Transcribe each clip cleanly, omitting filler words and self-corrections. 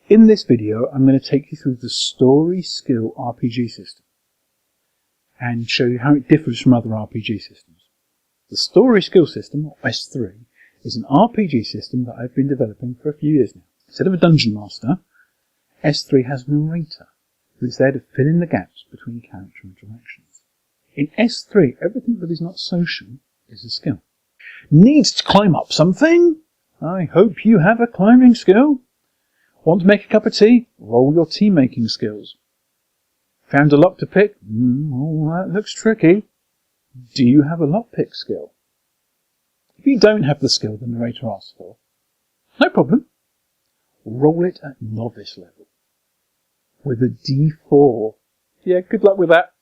In this video, I'm going to take you through the story skill RPG system and show you how it differs from other RPG systems. The story skill system, or S3, is an RPG system that I've been developing for a few years now. Instead of a dungeon master, S3 has a narrator who is there to fill in the gaps between character interactions. In S3, everything that is not social is a skill. Needs to climb up something? I hope you have a climbing skill. Want to make a cup of tea? Roll your tea making skills. Found a lock to pick? Oh, that looks tricky. Do you have a lockpick skill? If you don't have the skill the narrator asks for, no problem. Roll it at novice level with a D4. Yeah, good luck with that.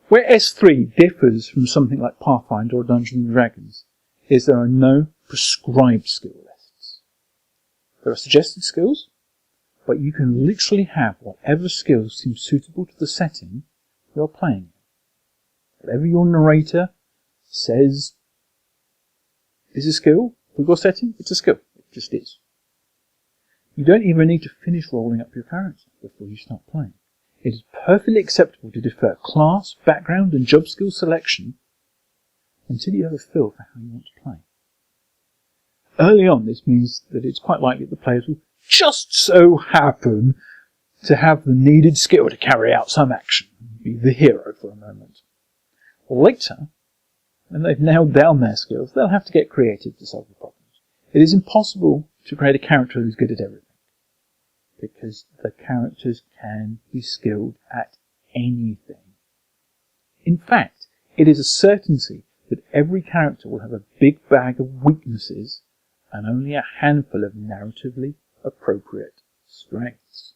Where S3 differs from something like Pathfinder or Dungeons & Dragons is there are no prescribed skill lists. There are suggested skills, but you can literally have whatever skills seem suitable to the setting you're playing in. Whatever your narrator says is a skill for your setting, it's a skill. It just is. You don't even need to finish rolling up your character before you start playing. It is perfectly acceptable to defer class, background and job skill selection until you have a feel for how you want to play. Early on, this means that it's quite likely that the players will just so happen to have the needed skill to carry out some action and be the hero for a moment. Later, when they've nailed down their skills, they'll have to get creative to solve the problems. It is impossible to create a character who's good at everything, because the characters can be skilled at anything. In fact, it is a certainty that every character will have a big bag of weaknesses and only a handful of narratively appropriate strengths.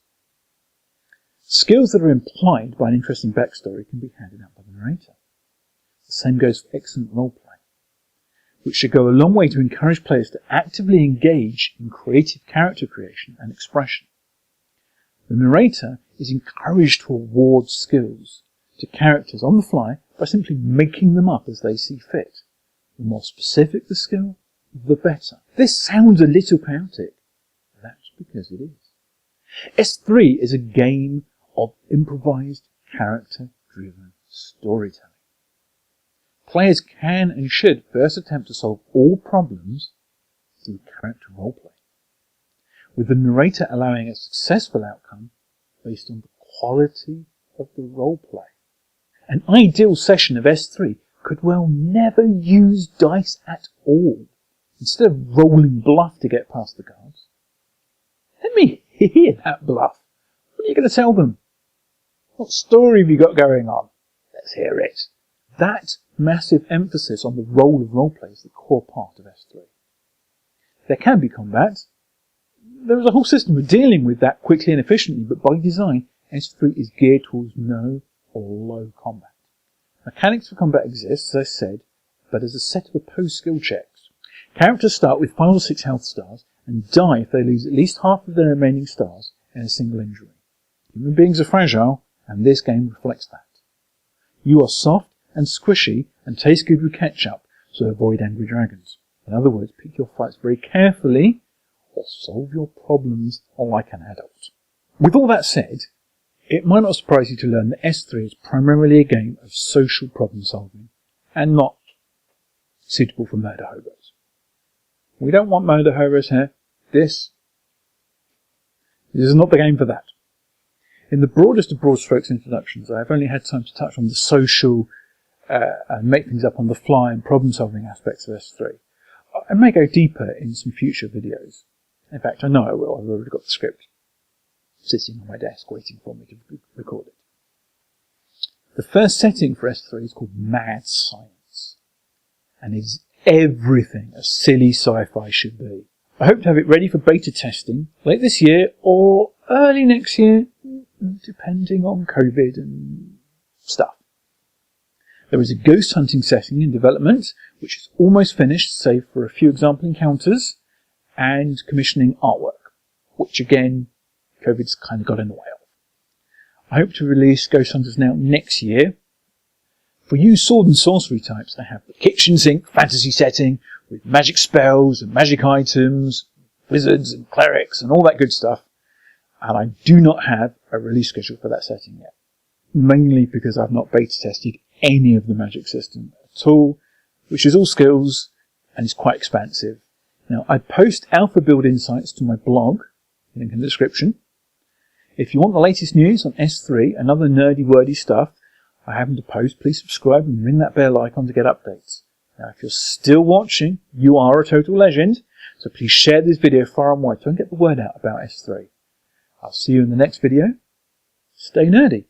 Skills that are implied by an interesting backstory can be handed out by the narrator. The same goes for excellent roleplay, which should go a long way to encourage players to actively engage in creative character creation and expression. The narrator is encouraged to award skills to characters on the fly by simply making them up as they see fit. The more specific the skill, the better. This sounds a little chaotic. That's because it is. S3 is a game of improvised, character-driven storytelling. Players can and should first attempt to solve all problems through character roleplay, with the narrator allowing a successful outcome based on the quality of the roleplay. An ideal session of S3 could well never use dice at all. Instead of rolling bluff to get past the guards, let me hear that bluff. What are you going to tell them? What story have you got going on? Let's hear it. That massive emphasis on the role of roleplay is the core part of S3. There can be combat. There is a whole system of dealing with that quickly and efficiently, but by design, S3 is geared towards no or low combat. Mechanics for combat exist, as I said, but as a set of opposed skill checks. Characters start with 5 or 6 health stars and die if they lose at least half of their remaining stars in a single injury. Human beings are fragile, and this game reflects that. You are soft and squishy and taste good with ketchup, so avoid angry dragons. In other words, pick your fights very carefully or solve your problems like an adult. With all that said, it might not surprise you to learn that S3 is primarily a game of social problem solving and not suitable for murder hobos. We don't want murder hobos here. This is not the game for that. In the broadest of broad strokes introductions, I have only had time to touch on the social and make things up on the fly and problem solving aspects of S3. I may go deeper in some future videos. In fact, I know I will. I've already got the script sitting on my desk waiting for me to record it. The first setting for S3 is called Mad Science, and it is everything a silly sci-fi should be. I hope to have it ready for beta testing late this year or early next year, depending on COVID and stuff. There is a ghost hunting setting in development, which is almost finished, save for a few example encounters and commissioning artwork, which again, COVID's kind of got in the way of. I hope to release Ghost Hunters now next year. For you sword and sorcery types, I have the kitchen sink fantasy setting with magic spells and magic items, wizards and clerics and all that good stuff, and I do not have a release schedule for that setting yet. Mainly because I've not beta tested any of the magic system at all, which is all skills and is quite expansive. Now, I post alpha build insights to my blog, link in the description. If you want the latest news on S3 and other nerdy wordy stuff I happen to post, please subscribe and ring that bell icon to get updates. Now, if you're still watching, you are a total legend, so please share this video far and wide so I can get the word out about S3. I'll see you in the next video. Stay nerdy.